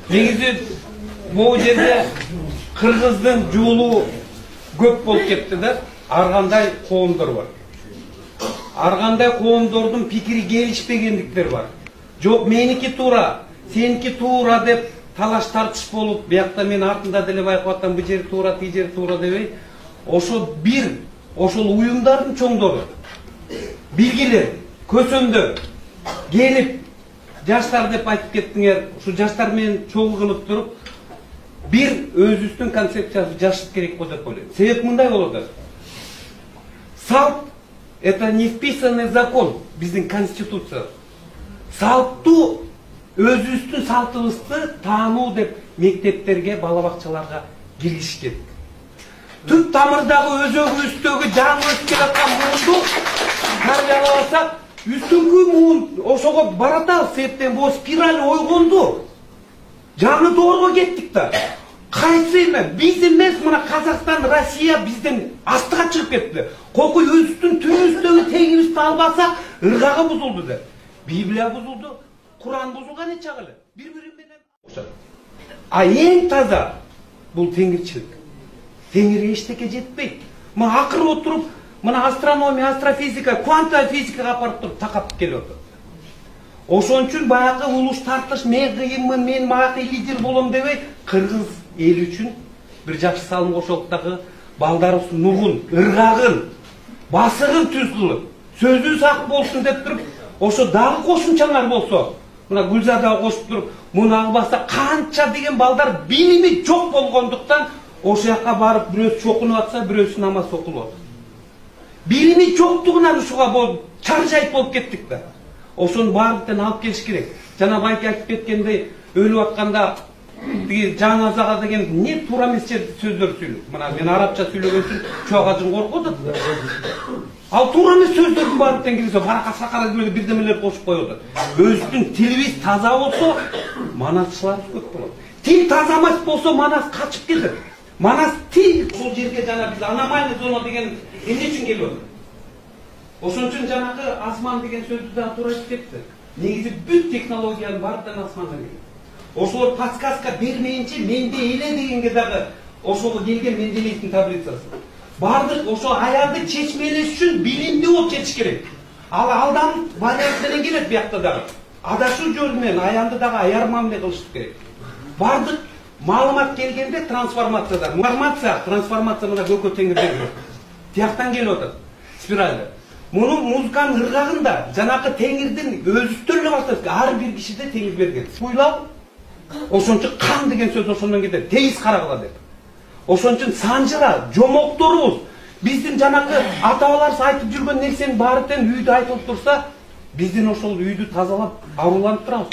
Негизи bu жерде Кыргыздын жуулу көп болуп кетти да. Ар кандай коомдор бар. Ар кандай коомдордун пикири келишпегендиктер бар. Жок, меники туура, сеники туура деп талаш тартыш болуп, биякта мен артында деле байкап атам, бу жер туура, тиги жер туура дебей, ошол уюмдардын чоңдору, билгилер, көсөмдөр келип, жаштар деп айтып кеттиңер, ушу жаштар менен чогуу кылып туруп, бир өзүбүздүн концепциясы жашыш керек го деп ойлойм. Себеп мындай болот. Салт — это не вписанный закон, биздин конституция. Салтту өзүбүздүн салтыбызды таануу деп мектептерге, бала бакчаларга киргизиш керек. Түп тамырдагы өзөгүбүздөгү жаңы өсүп келаткан муунду тарбиялабасак, үстүңкү муун ошого баратабыз. Себептен бул спираль ойгонду. Жаңы доорго кеттик да. Кайсы эме? Биз эмес, мына Казакстан, Россия бизден астыга чыгып кетти. Кокуй өзүбүздүн түбүбүздөгү тегибизди албасак, ыргагы бузулду деп. Библия бузулду, Куран бузулган эч агылы. Бири-бири менен окшоп. А эң таза бул теңирчилик. Теңирге эчтеке жетпейт. Мына акырып отуруп, мына астрономия, астрофизика, квантовая физикага апарып туруп такап келип отур. Ошон үчүн баягы улуш тартыш, мен кыйынмын, мен мага лидер болом дебей, кыргыз эл үчүн бир жакшы салым кошолуктагы балдарыбыз нугун, ыргагын, басыгын түз кылып, сөзү сак болсун деп туруп, ошо дагы кошумчалар болсо, мына Гүлзадага кошуп туруп, муну албаса канча деген балдар билими жок болгондуктан ошол жака барып бирөөсү чокунуп атса, бирөөсү намаз окулуп атат. Билими жоктугунан ушуга болуп чаржайып болуп кеттик да. Ошону баардыктан алып келиш керек. Жана байке айтып кеткендей, өлүп атканда тиги жаназага деген не туура эмес сөздөр сүйлөп. Мына мен арабча сүйлөгөн үчүн чуагажын коркуп атат. Ал туура эмес сөздөрдүн баардыктан кирсе, барака сакара демелер бирдемелер кошуп коюп атат. Өзүнүн тилибиз таза болсо, манасчыларыбыз көп болот. Тил таза эмес болсо, манас качып кетет. Манас тил бул жерге жана биз аномальный зона деген эмне үчүн келип атат? Ошон үчүн жанагы асман деген сөздү да туура айтып кетти. Негизи бүт технологиянын баардыгы асмандан келет. Ошолор подсказка бермейинче менде эле дегенге дагы ошого келген Менделеевдин таблицасы. Бардык ошо аянды чечмелеш үчүн билимдүү болуп жетиш керек. Ал алдан вариант менен келет биякта дагы. Адашуу жол менен аянды дагы аярма менен кылыш керек. Бардык маалымат келгенде трансформацияда. Трансформация мына көкө теңирден келет. Тияктан келип атат. Спиральда. Муну музыканын ыргагында жанакы теңирдин өзүстөр эле баштайт. Ар бир кишиде теңир берген. Суйлап, ошон үчүн кан деген сөз ошондон кетет. Тегиз карагыла деп. Ошон үчүн санжыра, жомокторубуз, биздин жанакы ата-бабаларыбыз айтып жүргөн нерсенин баары тең үйдө айтылып турса, биздин ошол үйдү тазалап, аруланып турабыз.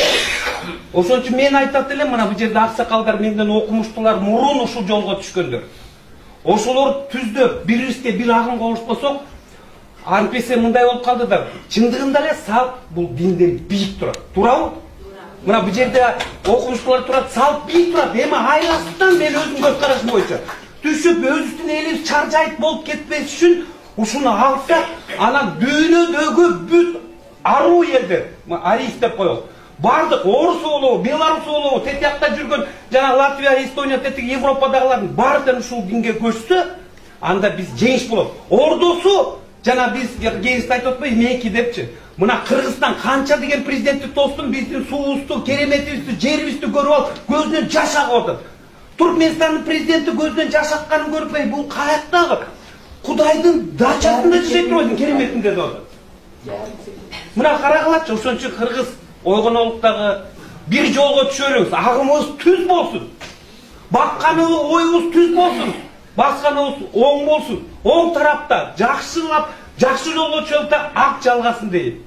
Ошон үчүн мен айтат элем, мына бул жерде аксакалдар менден окумуштуулар мурун ушул жолго түшкөндөр. Ошолор түздөп, бирибизге бир агым кошпосок, антпесе мындай болуп калды да, чындыгында эле салт бул динден бийик турат. Туурабы? Мына бул жерде окумуштуулар турат, салт бийик турат. Эми айласынан мен өзүм көз карашым боюнча түшүп, өзүбүздүн элибиз чаржайып болуп кетпес үчүн ушуну алсак, анан дүйнөдөгү бүт аруу элдер, арист деп коелу. Бардык орус болобу, белорус болобу, тетиякта жүргөн жана Латвия, Эстония, тетиги Европадагылардын баардыгы ушул динге көчсө, анда биз жеңиш болот. Ордусу жана биз кеңесте айтып атпайбы, меки депчи. Мына Кыргызстан канча деген президентти тостун, биздин суубузду, кереметибизди, жерибизди көрүп алып, көзүнөн жаш агып атат. Туркменстандын президенти көзүнөн жаш акканын көрпөй, бул каяктагы Кудайдын дачасында жашайт турбайдын кереметинде деп атат. Мына карагылачы, ошон үчүн кыргыз ойгонолуктагы бир жолго түшөрүңүз, агымыбыз түз болсун. Баккан оюбуз түз болсун. Басканыбыз оң болсун. Оң тарапта жакшылап, жакшы жолго түшөлүп, ак жалгасын дейм.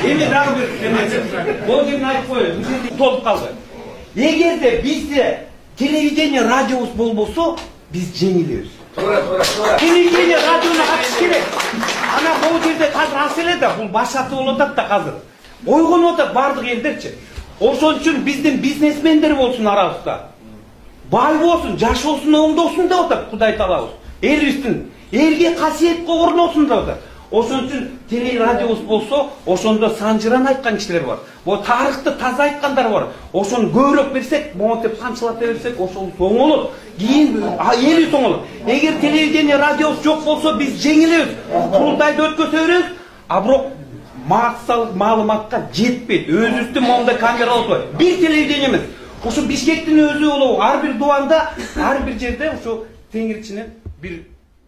Эми дагы бир нерсе. Бул жерин айтып коеюн. Бул жерде толуп калды. Эгерде бизде телевидение, радиобуз болбосо, биз жеңилебиз. Телевидение, радиону ачыш керек. Ана бул жерде азыр ас эле да, бул башаты болуп атат да азыр. Ойгонуп атат бардык элдерчи. Ошон үчүн биздин бизнесмендер болсун арабызда. Бай болсун, жашоосун оңдосун деп атат Кудай Таалабыз. Элибиздин элге касиет орносун деп атат. Ошон үчүн телерадиобуз болсо, ошондо санжыран айткан кишилер бар. Бу тарыхты таза айткандар бар. Ошону көбүрөөк берсек, монтип камчылата берсек, ошол соңолот. Кийин эли соңолот. Эгер телевидение, радиобуз жок болсо, биз жеңилебиз. Курултайды өткөзө беребиз. А бирок максалык маалыматка жетпейт. Өзүбүздүн монда камера отпойт. Бир телевидение эмес. Ошо Бишкектин өзү болобу, ар бир дубанда, ар бир жерде ошо теңирчинен бир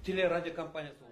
телерадио компаниясы